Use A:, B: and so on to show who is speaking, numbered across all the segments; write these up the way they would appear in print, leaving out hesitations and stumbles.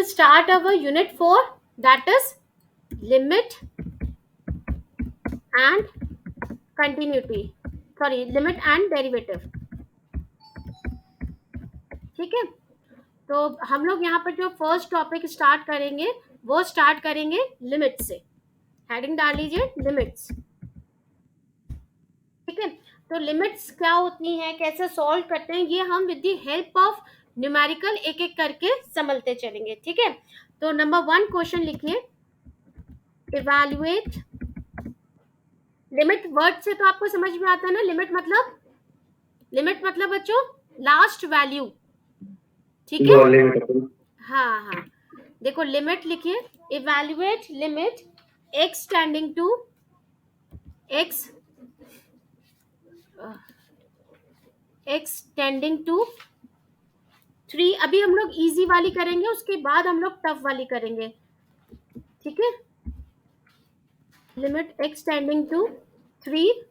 A: start our unit 4, that is limit and continuity, sorry, limit and derivative. ठीक है, तो हम लोग यहाँ पर जो फर्स्ट टॉपिक स्टार्ट करेंगे वो स्टार्ट करेंगे लिमिट से. हेडिंग डाल लीजिए लिमिट्स. ठीक है, तो लिमिट्स क्या होती हैं, कैसे सॉल्व करते हैं, ये हम with the help of numerical एक एक करके समझते चलेंगे. ठीक है, तो नंबर 1 क्वेश्चन लिखिए, इवैल्यूएट. लिमिट वर्ड से तो आपको समझ में आता है ना, लिमिट मतलब बच्चों लास्ट वैल्यू. ठीक है, हाँ हाँ, देखो लिमिट लिखिए, evaluate limit x tending to x tending to 3. अभी हम लोग इजी वाली करेंगे, उसके बाद हम लोग टफ वाली करेंगे. ठीक है, लिमिट x टेंडिंग टू 3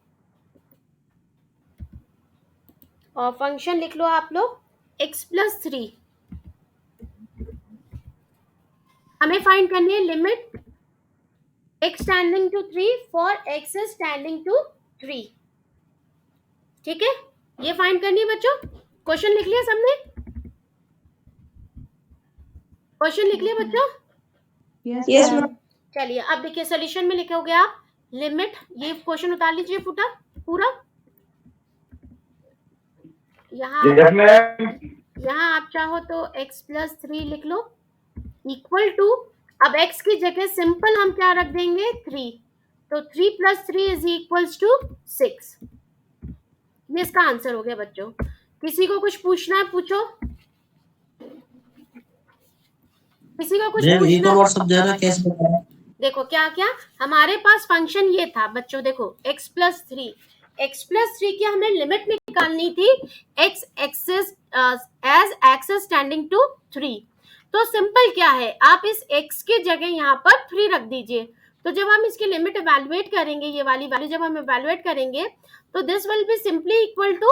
A: और फंक्शन लिख लो आप लोग x प्लस 3. हमें फाइंड करनी है limit x tending to 3 for x is tending to 3. ठीक है, ये फाइंड करनी है बच्चों. क्वेश्चन लिख लिया सबने? क्वेश्चन लिख लिया बच्चों?
B: Yes ma'am.
A: चलिए अब देखिए सॉल्यूशन में लिखोगे आप लिमिट, ये क्वेश्चन उतार लीजिए फुटा पूरा. यहाँ आप चाहो तो x प्लस 3 लिख लो इक्वल टू, अब x की जगह सिंपल हम क्या रख देंगे 3, तो 3 प्लस 3 इज इक्वल्स टू 6. ये इसका आंसर हो गया बच्चों. किसी को कुछ पूछना है पूछो, किसी को कुछ पूछना है? देखो क्या क्या हमारे पास फंक्शन ये था बच्चों, देखो x प्लस 3 की हमें लिमिट निकालनी थी x axis as axis tending to 3. तो सिंपल क्या है, आप इस x की जगह यहाँ पर 3 रख दीजिए. तो जब हम इसकी लिमिट इवैल्यूएट करेंगे, ये वाली वैल्यू जब हम इवैल्यूएट करेंगे तो this will be simply equal to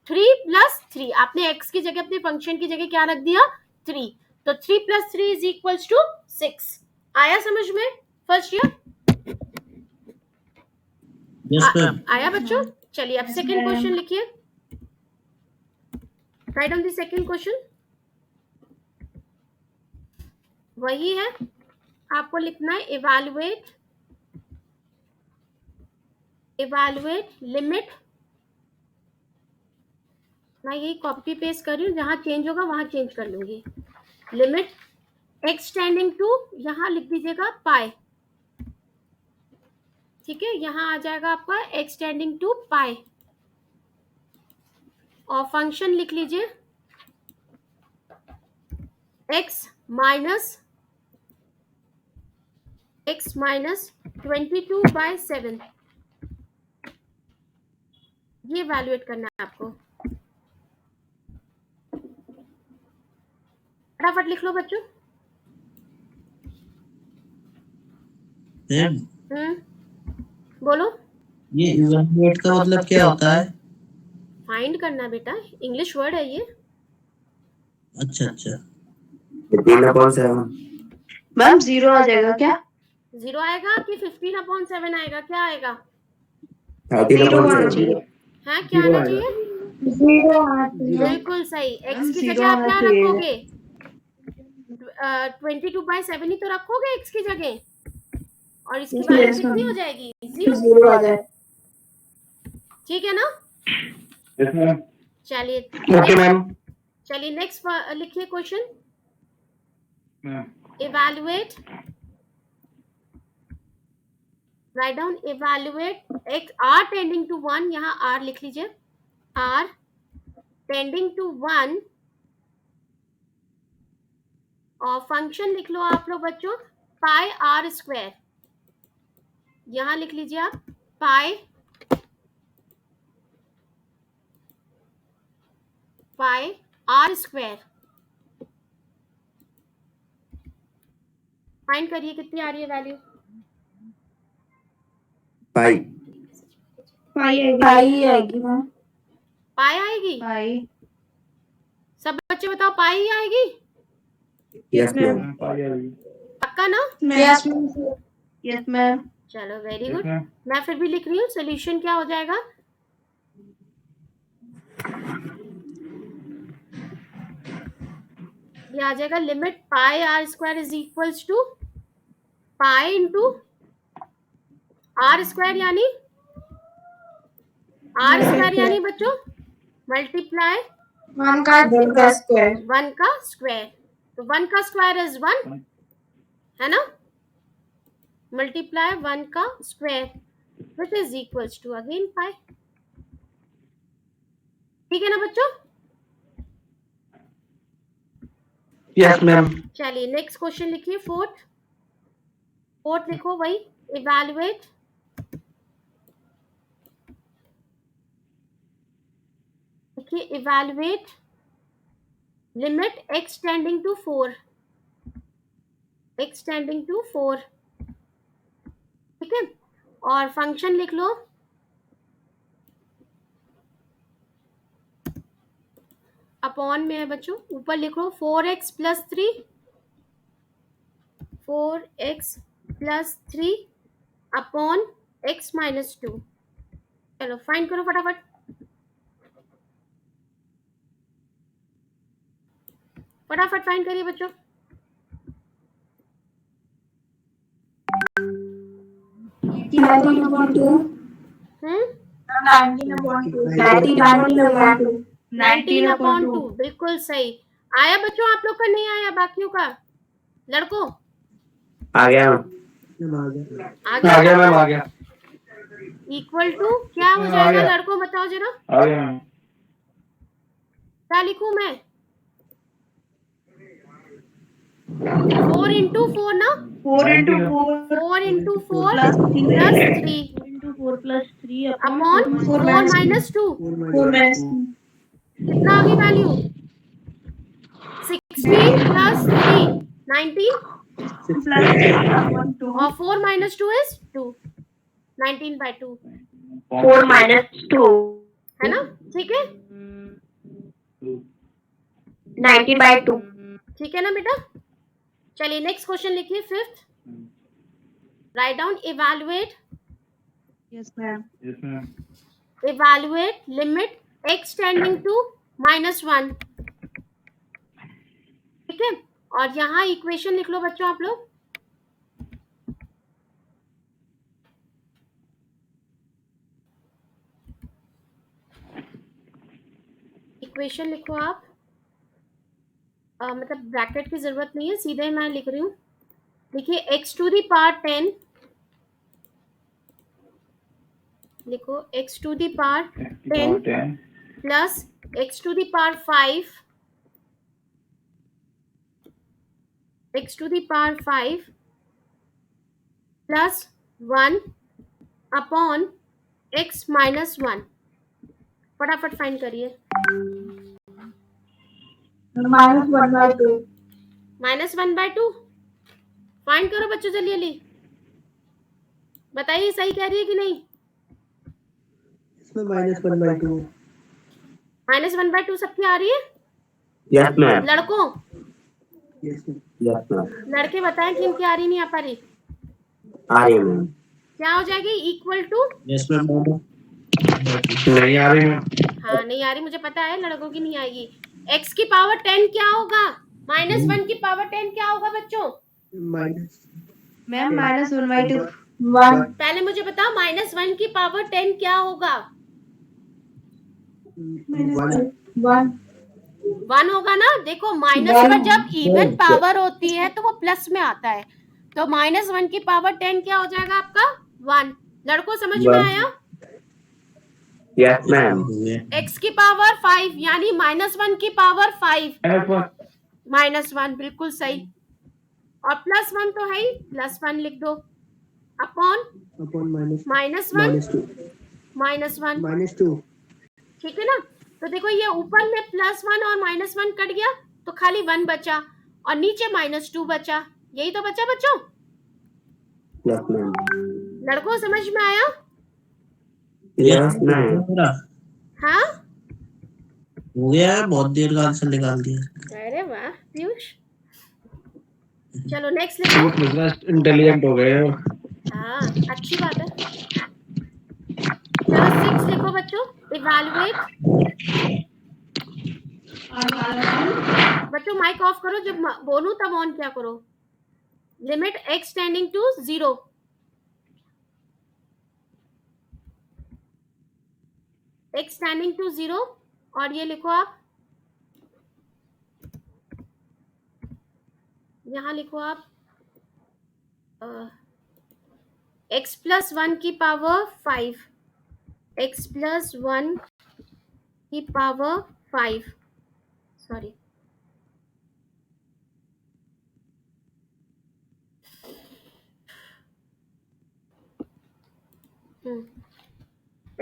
A: 3 plus 3. आपने x की जगह अपने फंक्शन की जगह क्या रख दिया 3, तो 3 प्लस 3 इज इक्वल्स टू 6. आया समझ में फर्स्ट ईयर? आया बच्चों? चलिए अब सेकंड क्वेश्चन लिखिए, write down the second question. वही है, आपको लिखना है इवैल्यूएट लिमिट. मैं यही कॉपी पेस्ट कर रही हूँ, जहां चेंज होगा वहां चेंज कर लूंगी. लिमिट x टेंडिंग टू, यहाँ लिख दीजिएगा पाई. ठीक है, यहाँ आ जाएगा आपका x टेंडिंग टू पाई और फंक्शन लिख लीजिए x माइनस 22/7. ये इवैल्यूएट करना है आपको. फटाफट लिख लो बच्चों. बोलो,
B: ये इवैल्यूएट का मतलब क्या होता है?
A: फाइंड करना बेटा, इंग्लिश वर्ड है ये.
B: अच्छा अच्छा,
C: 15/7.
B: मैम 0 आ जाएगा क्या?
A: 0 आएगा कि 15/7 आएगा, क्या आएगा?
C: 13/7.
A: हाँ, क्या आना चाहिए?
B: 0.
A: बिल्कुल सही. x की जगह आप क्या रखोगे? 22/7 ही तो रखोगे x की जगह, और इसकी वैल्यू कितनी हो जाएगी? 0
B: आ जाए.
A: ठीक है ना?
C: Yes ma'am.
A: चलिए
C: Okay ma'am.
A: चलिए नेक्स्ट लिखिए question,
C: Ma'am.
A: Evaluate, write down evaluate x r tending to 1, यहाँ r लिख लीजिए, r टेंडिंग टू 1 और फंक्शन लिख लो आप लोग बच्चों पाई r स्क्वायर. यहाँ लिख लीजिए आप पाई r स्क्वायर. फाइंड करिए कितनी आ रही है वैल्यू.
C: Pi.
B: पाई आएगी मैम.
A: पाई आएगी?
B: पाई.
A: सब बच्चे बताओ पाई ही आएगी?
C: Yes, ma'am.
A: पक्का ना?
B: Yes ma'am. Yes ma'am.
A: चलो वेरी गुड। मैं फिर भी लिख रही हूँ, सोल्यूशन क्या हो जाएगा? ये आ जाएगा limit pi r square is equals to pi into r square यानी बच्चों मल्टीप्लाई
B: 1 का स्क्वायर।
A: 1 का स्क्वायर। तो 1 का स्क्वायर इज 1 है ना, मल्टीप्लाई 1 का square which is equals to again pi. ठीक है ना बच्चों?
C: Yes, ma'am.
A: चलिए नेक्स्ट क्वेश्चन लिखिए। फोर्थ लिखो वही, इवैल्यूएट लिखिए, evaluate limit x tending to 4, x tending to 4। ठीक है, और फंक्शन लिख लो अपॉन में है बच्चों, ऊपर लिख लो 4x plus 3 upon x minus 2। चलो फाइंड करो फटाफट। फटाफट फाइंड करिए बच्चों। हम्म 19/2 बिल्कुल सही। आया बच्चों आप लोग का? नहीं आया बाकियों का? लड़कों
C: आ गया मैम, आ गया।
A: इक्वल टू क्या हो जाएगा लड़कों, बताओ जरा।
C: आ गया मैम।
A: क्या लिखूं मैं? 4 इंटू 4 ना,
B: 4 into
A: 4 into 4
B: plus
A: plus 3
B: into 4 plus 3
A: upon 4 minus 2।
B: 4 minus
A: कितना आ गई वैल्यू? 16 प्लस 3 19
B: 2
A: और 4 माइनस 2 इज 2, 19/2
B: 4 minus 2
A: है ना। ठीक है,
B: 90/2।
A: ठीक है ना बेटा। चलिए नेक्स्ट क्वेश्चन लिखिए, fifth. Write down evaluate
B: yes ma'am.
A: Evaluate limit x tending to -1। ठीक है, और यहाँ इक्वेशन लिख लो बच्चों आप लोग। इक्वेशन लिखो आप, मतलब ब्रैकेट की जरूरत नहीं है, सीधे मैं लिख रही हूँ। देखिए x टू दी पावर 10 लिखो, x to the power 10 plus x to the power 5, x to the power 5 plus 1 upon x minus 1। फटाफट फाइंड करिए।
B: -1/2
A: -1/2 फाइंड करो बच्चों, जल्दी जल्दी बताइए सही कह रही है कि नहीं।
C: इसमें -1/2
A: -1/2 सबकी आ रही है?
C: Yes ma'am.
A: लड़कों
C: यस मैम।
A: लड़के बताएं कि इनकी आ रही नहीं आ पा रही?
C: आ रही है मैम।
A: क्या हो जाएगी? Equal to
C: yes ma'am. नहीं आ रही मैम।
A: हाँ नहीं आ रही, मुझे पता है लड़कों की नहीं आएगी। x की पावर 10 क्या होगा? -1 की पावर 10 क्या होगा बच्चों?
B: मैम -1/2 1
A: पहले मुझे बताओ -1 की पावर 10 क्या होगा? 1 होगा ना। देखो माइनस पर जब इवन पावर होती है तो वो प्लस में आता है, तो -1 की पावर 10 क्या हो जाएगा आपका? 1। लड़कों समझ में आया?
C: Yes ma'am.
A: x की पावर 5 यानी -1 की पावर 5 -1 बिल्कुल सही, और +1 तो है ही, +1 लिख दो अपॉन -1 ठीक है ना। तो देखो ये ऊपर में +1 और -1 कट गया तो खाली 1 बचा, और नीचे -2 बचा। यही तो बचा बच्चों।
C: Yes ma'am.
A: लड़कों समझ में आया?
C: Yes ma'am.
A: हाँ
D: हो गया, बहुत देर का आंसर निकाल दिया।
A: अरे वाह पीयूष, चलो नेक्स्ट लिखो।
C: इंटेलिजेंट हो गए हो।
A: हाँ अच्छी बात है। चलो 6 लिखो बच्चों। इवैल्यूएट। बच्चों माइक ऑफ करो, जब बोलूं तब ऑन क्या करो। Limit x tending to 0। x tending to 0 और ये लिखो आप, यहां लिखो आप x प्लस 1 की पावर 5, x प्लस 1 की पावर 5, सॉरी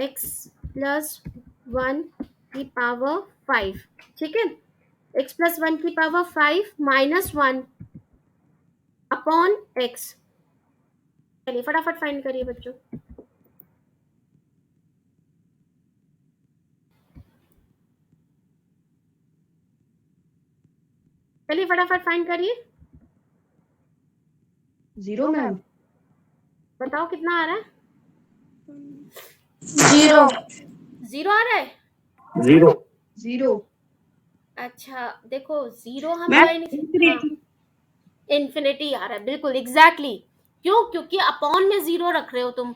A: x प्लस 1 की पावर 5, ठीक है। x प्लस 1 की पावर 5 माइनस 1 अपॉन x। चलिए फटाफट फाइंड करिए बच्चों। चलिए फटाफट फाइंड करिए।
B: 0 मैम।
A: बताओ कितना आ रहा है।
B: 0
A: 0 आ रहा है।
B: 0
A: अच्छा देखो 0 हम
B: मैम
A: इन्फिनिटी आ रहा है, बिल्कुल एग्जैक्टली। क्यों? क्योंकि अपॉन में 0 रख रहे हो तुम,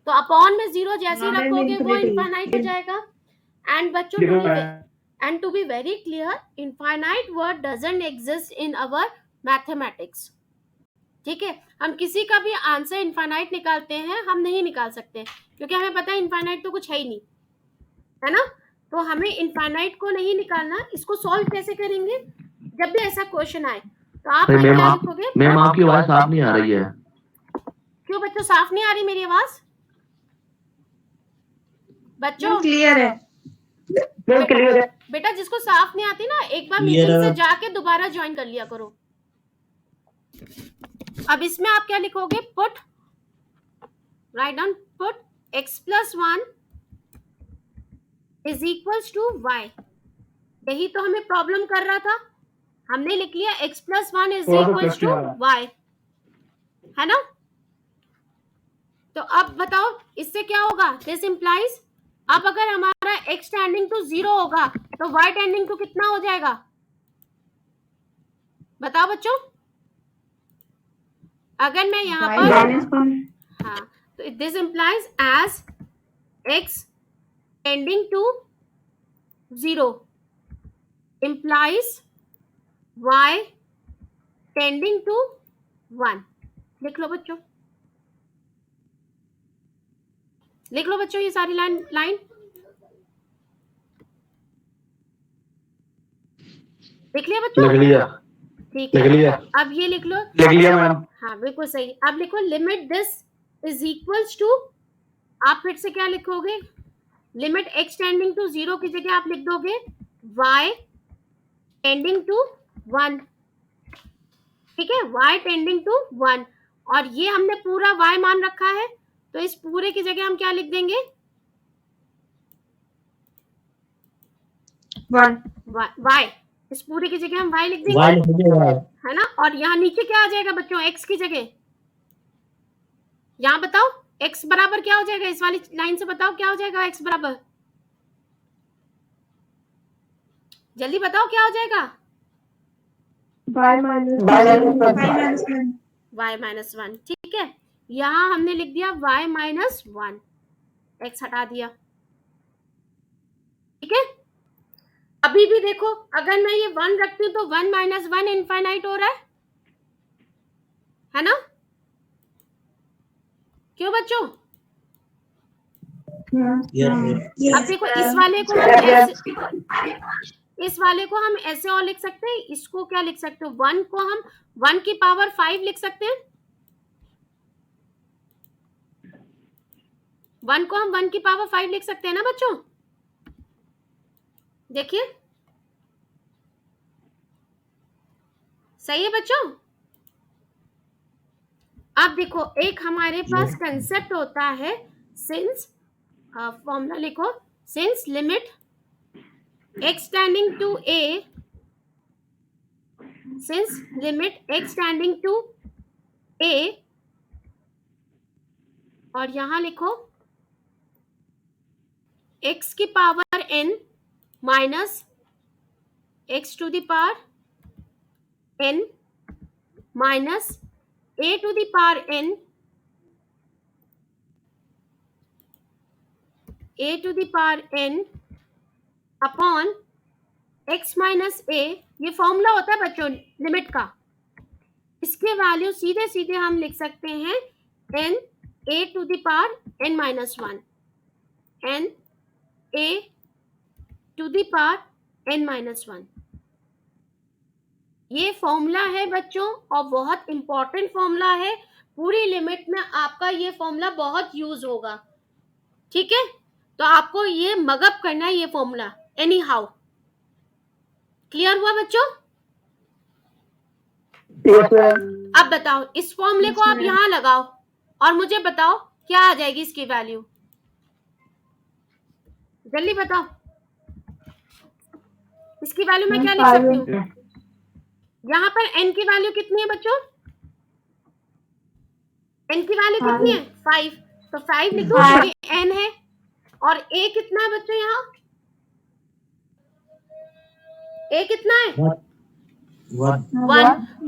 A: तो अपॉन में 0 जैसे ही
B: हाँ, मैम,
A: रखोगे वो
B: infinity।
A: इनफाइनाइट हो जाएगा। एंड बच्चों to be very clear, infinite word doesn't exist in our mathematics। ठीक है, हम किसी का भी आंसर इनफाइनाइट निकालते हैं, हम नहीं निकाल सकते क्योंकि हमें पता है इनफाइनाइट तो कुछ है ही नहीं, है ना। तो हमें इनफाइनाइट को नहीं निकालना। इसको सॉल्व कैसे करेंगे? जब भी ऐसा क्वेश्चन आए तो आप क्या लिखोगे?
C: मैम आपकी आवाज साफ नहीं आ रही है।
A: क्यों बच्चों साफ नहीं आ रही मेरी आवाज? बच्चों
B: क्लियर है।
A: बेटा जिसको साफ नहीं आती ना, एक बार मीटिंग से जाके दोबारा ज्वाइन कर लिया करो। अब इसमें आप क्या लिखोगे? Put, write down, put x plus 1 is equals to y। यही तो हमें प्रॉब्लम कर रहा था, हमने लिख लिया x plus 1 is equals to y, है ना। तो अब बताओ इससे क्या होगा? दिस इंप्लाइज, अब अगर हमारा x टेंडिंग टू 0 होगा तो y टेंडिंग टू कितना हो जाएगा? बताओ बच्चों। अगर मैं यहाँ पर हाँ, तो this implies as x tending to 0 implies y tending to 1। लिख लो बच्चों, लिख लो बच्चों ये सारी लाइन लिख लिया बच्चों?
C: लिख लिया।
A: ठीक है,
C: लिख लिया।
A: अब ये लिख लो।
C: लिख लिया मैम।
A: हाँ बिल्कुल सही। अब लिखो limit this is equals to, आप फिर से क्या लिखोगे? लिमिट x टेंडिंग टू 0 की जगह आप लिख दोगे y टेंडिंग टू 1, ठीक है, y टेंडिंग टू 1। और ये हमने पूरा y मान रखा है, तो इस पूरे की जगह हम क्या लिख देंगे? 1 y, इस पूरे की जगह हम y लिख देंगे, है ना। और यहाँ नीचे क्या आ जाएगा बच्चों? x की जगह। यहाँ बताओ x बराबर क्या हो जाएगा? इस वाली लाइन से बताओ क्या हो जाएगा x बराबर? जल्दी बताओ क्या हो जाएगा? y माइनस 1, ठीक है। यहाँ हमने लिख दिया y माइनस 1, x हटा दिया, ठीक है। अभी भी देखो अगर मैं ये 1 रखती हूँ तो 1 माइनस 1 इनफाइनाइट हो रहा है ना। क्यों बच्चों? अब देखो इस वाले को हम ऐसे और लिख सकते हैं। इसको क्या लिख सकते हो? 1 को हम 1 की पावर 5 लिख सकते हैं। 1 को हम 1 की पावर 5 लिख सकते हैं ना बच्चों? देखिए सही है बच्चों। अब देखो एक हमारे पास कंसेप्ट होता है सिंस, फॉर्मूला लिखो, since limit x tending to a since limit x tending to a, और यहां लिखो x की power n minus x to the power n minus a to the power n, a to the power n upon x minus a, ये formula होता है बच्चों limit का। इसके वैल्यू सीधे सीधे हम लिख सकते हैं n a to the power n minus 1, n a to the power n minus 1। ये फॉर्मूला है बच्चों और बहुत इंपॉर्टेंट फॉर्मूला है। पूरी लिमिट में आपका ये फॉर्मूला बहुत यूज होगा, ठीक है? तो आपको ये मगअप करना है ये फॉर्मूला एनी हाउ। क्लियर हुआ बच्चों? अब बताओ इस फॉर्मूले को आप यहां लगाओ और मुझे बताओ क्या आ जाएगी इसकी वैल्यू, जल्दी बताओ। इसकी वैल्यू मैं क्या लिख सकती हूँ? यहाँ पर n की वैल्यू कितनी है बच्चों? n की वैल्यू कितनी है? 5। तो 5 लिखो क्योंकि n है। और a कितना है बच्चों? यहाँ a कितना है? 1।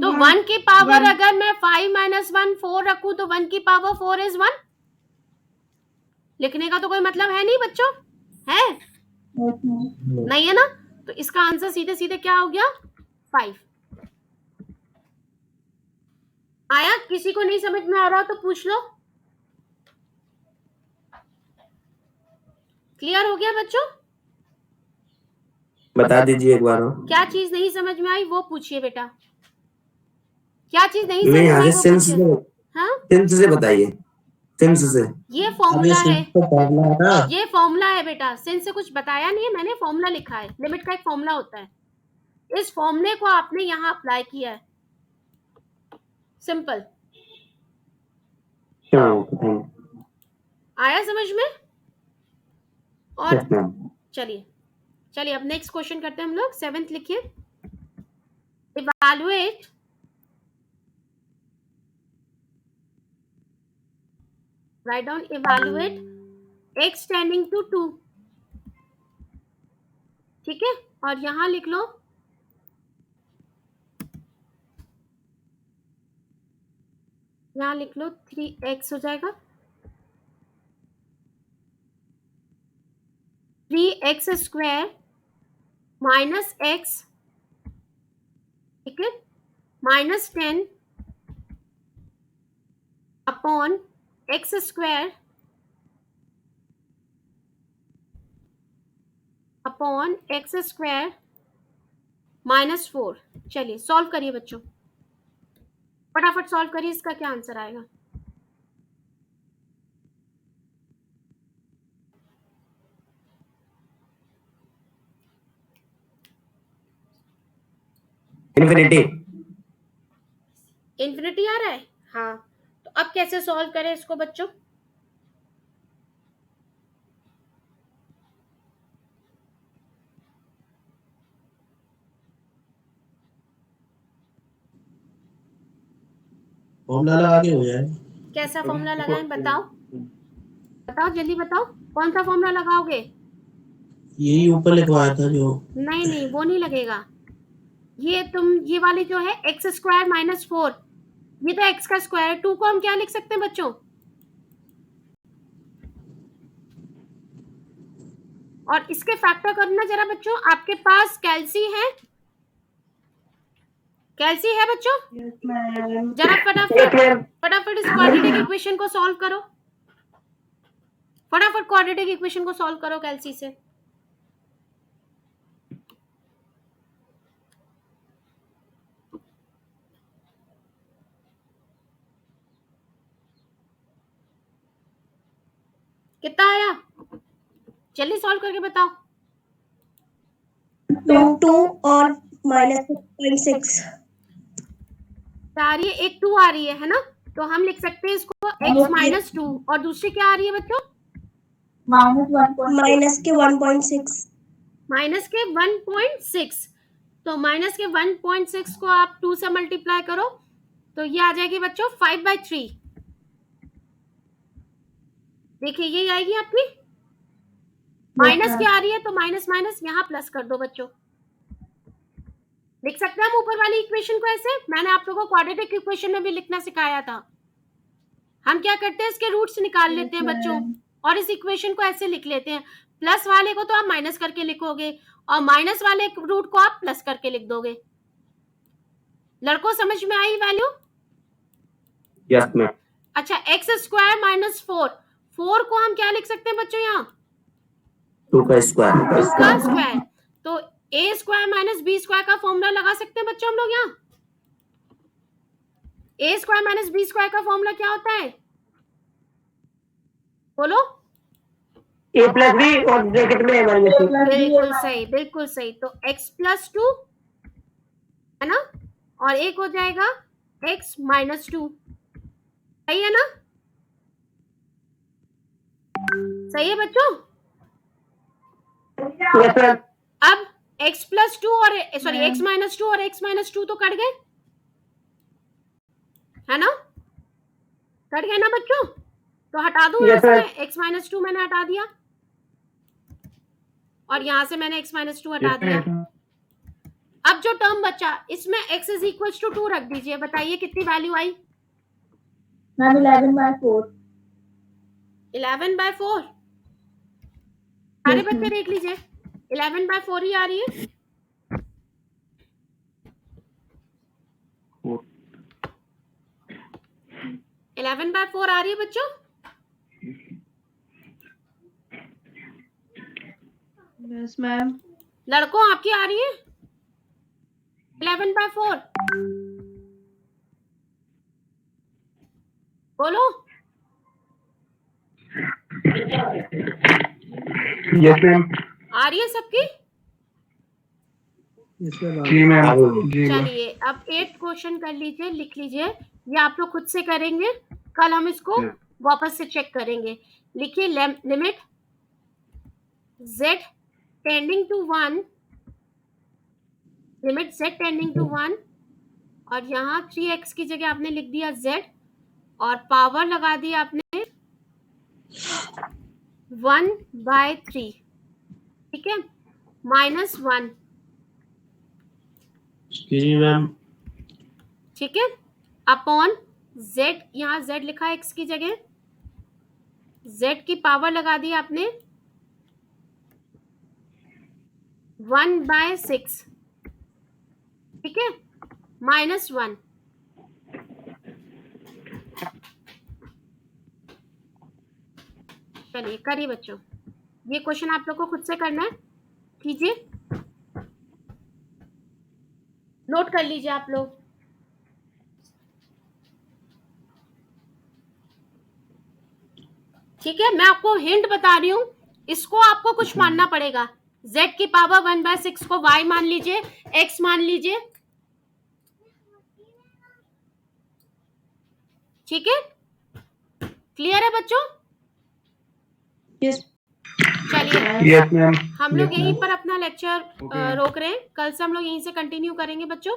A: तो 1 की पावर अगर मैं 5 माइनस 1 4 रखूं तो 1 की पावर 4 इज 1। लिखने का तो कोई मतलब है नहीं बच्चों, है नहीं है ना? तो इसका आंसर सीधे सीधे क्या हो गया? 5। आया? किसी को नहीं समझ में आ रहा तो पूछ लो। क्लियर हो गया बच्चों?
D: बता दीजिए एक बार।
A: क्या चीज नहीं समझ में आई वो पूछिए बेटा। क्या चीज नहीं समझ
D: नहीं
A: में आई
D: आगे
A: वो
D: सेंस
A: पूछिए।
D: से,
A: हाँ
D: सेंस से बताइए, सेंस से।
A: ये फॉर्मूला है,
C: फॉर्मूला है
A: ये फॉर्मूला है बेटा। सेंस से कुछ बताया नहीं है मैंने, फॉर्मूला लिखा है। लिमिट का एक फॉर्मूला होता है, इस फॉर्मूले को आपने यहाँ अप्लाई किया है। सिंपल। आया समझ में? और चलिए चलिए अब नेक्स्ट क्वेश्चन करते हैं हम लोग। 7th लिखिए। Evaluate write down evaluate x tending to 2, ठीक है? और यहां लिख लो यहाँ लिख लो 3x हो जाएगा। 3x स्क्वायर माइनस x, ठीक है, minus 10 upon x square upon x square minus 4। चलिए सॉल्व करिए बच्चों, फटाफट सॉल्व करिए। इसका क्या आंसर आएगा?
D: इन्फिनिटी।
A: इन्फिनिटी आ रहा है? हाँ, तो अब कैसे सॉल्व करें इसको बच्चों?
C: फॉर्मूला लगा के हो जाए।
A: कैसा फॉर्मूला लगाएं बताओ, बताओ जल्दी बताओ। कौन सा फॉर्मूला लगाओगे?
C: यही ऊपर लिखवाया था जो।
A: नहीं नहीं वो नहीं लगेगा। ये वाली जो है एक्स स्क्वायर माइनस 4, ये तो एक्स का स्क्वायर है। 2 को हम क्या लिख सकते हैं बच्चों? और इसके फैक्टर करना जरा बच्चों। आपके पास कैल्सी है? कैल्सी है बच्चों? जरा फटाफट इस क्वाड्रेटिक इक्वेशन को सॉल्व करो। फटाफट क्वाड्रेटिक इक्वेशन को सॉल्व करो कैल्सी से। कितना आया? जल्दी सॉल्व करके बताओ।
B: 2 और -6
A: आ रही है, एक 2 आ रही है ना? तो हम लिख सकते हैं इसको x माइनस 2। और दूसरी क्या आ रही है बच्चों?
B: -1.6
A: माइनस के 1.6। तो माइनस के 1.6 को आप 2 से मल्टीप्लाई करो तो ये आ जाएगी बच्चों 5/3। देखिए ये आएगी आपकी, माइनस क्या आ रही है तो माइनस माइनस यहाँ प्लस कर दो बच्चों। लिख सकते हैं हम ऊपर वाली इक्वेशन को ऐसे, मैंने आप लोगों को क्वाड्रेटिक इक्वेशन में भी लिखना सिखाया था। हम क्या करते हैं, इसके रूट्स निकाल लेते हैं बच्चों और इस इक्वेशन को ऐसे लिख लेते हैं। प्लस वाले को तो आप माइनस करके लिखोगे और माइनस वाले रूट को आप प्लस करके लिख दोगे। लड़कों समझ में आई वैल्यू?
D: Yes ma'am.
A: अच्छा, x स्क्वायर माइनस 4 को हम क्या लिख सकते हैं बच्चों यहाँ?
D: 2 का स्क्वायर।
A: 2 का स्क्वायर। तो a square minus b square का फॉर्मूला लगा सकते हैं बच्चों हम लोग यहाँ। a square minus b square का फॉर्मूला क्या होता है बोलो?
B: a प्लस b और ब्रैकेट में माइनस c।
A: बिल्कुल सही, बिल्कुल सही। तो x प्लस 2 है ना, और एक हो जाएगा x माइनस 2। सही है ना? सही है बच्चों?
B: Yes ma'am.
A: अब x प्लस 2 और सॉरी x माइनस 2 और x माइनस 2 तो कट गए, है ना? कट गए ना बच्चों? तो हटा दूं
B: Yes,
A: यहाँ से x माइनस 2 मैंने हटा दिया और यहाँ से मैंने x माइनस 2 हटा दिया। अब जो टर्म बचा इसमें x इज इक्वल टू 2 रख दीजिए। बताइए कितनी वैल्यू आई?
B: मैम 11/4।
A: 11/4। सारे बच्चे देख लीजिए 11/4 ही आ रही है।
C: Four.
A: 11/4 आ रही है बच्चों?
B: Yes ma'am.
A: लड़कों आपकी आ रही है 11/4? बोलो।
C: Yes ma'am.
A: आ रही है सबकी?
C: जी मैम। जी मैम।
A: चलिए अब 8th क्वेश्चन कर लीजिए, लिख लीजिए। ये आप लोग खुद से करेंगे, कल हम इसको वापस से चेक करेंगे। लिखिए limit z tending to 1, limit z tending to 1 और यहाँ 3x की जगह आपने लिख दिया z और पावर लगा दी आपने 1/3, ठीक है, -1,
C: जी मैम।
A: ठीक है, अपॉन z, यहाँ z लिखा है x की जगह, z की पावर लगा दी आपने 1/6, ठीक है, -1। चलिए करिए बच्चों, ये क्वेश्चन आप लोग को खुद से करना है, कीजिए, नोट कर लीजिए आप लोग। ठीक है, मैं आपको हिंट बता रही हूँ, इसको आपको कुछ मानना पड़ेगा। z की पावर 1/6 को y मान लीजिए, x मान लीजिए, ठीक है, क्लियर है बच्चों?
B: यस।
A: चलिए
C: यस मैम।
A: हम लोग यहीं पर अपना लेक्चर रोक रहे हैं, कल से हम लोग यहीं से कंटिन्यू करेंगे बच्चों।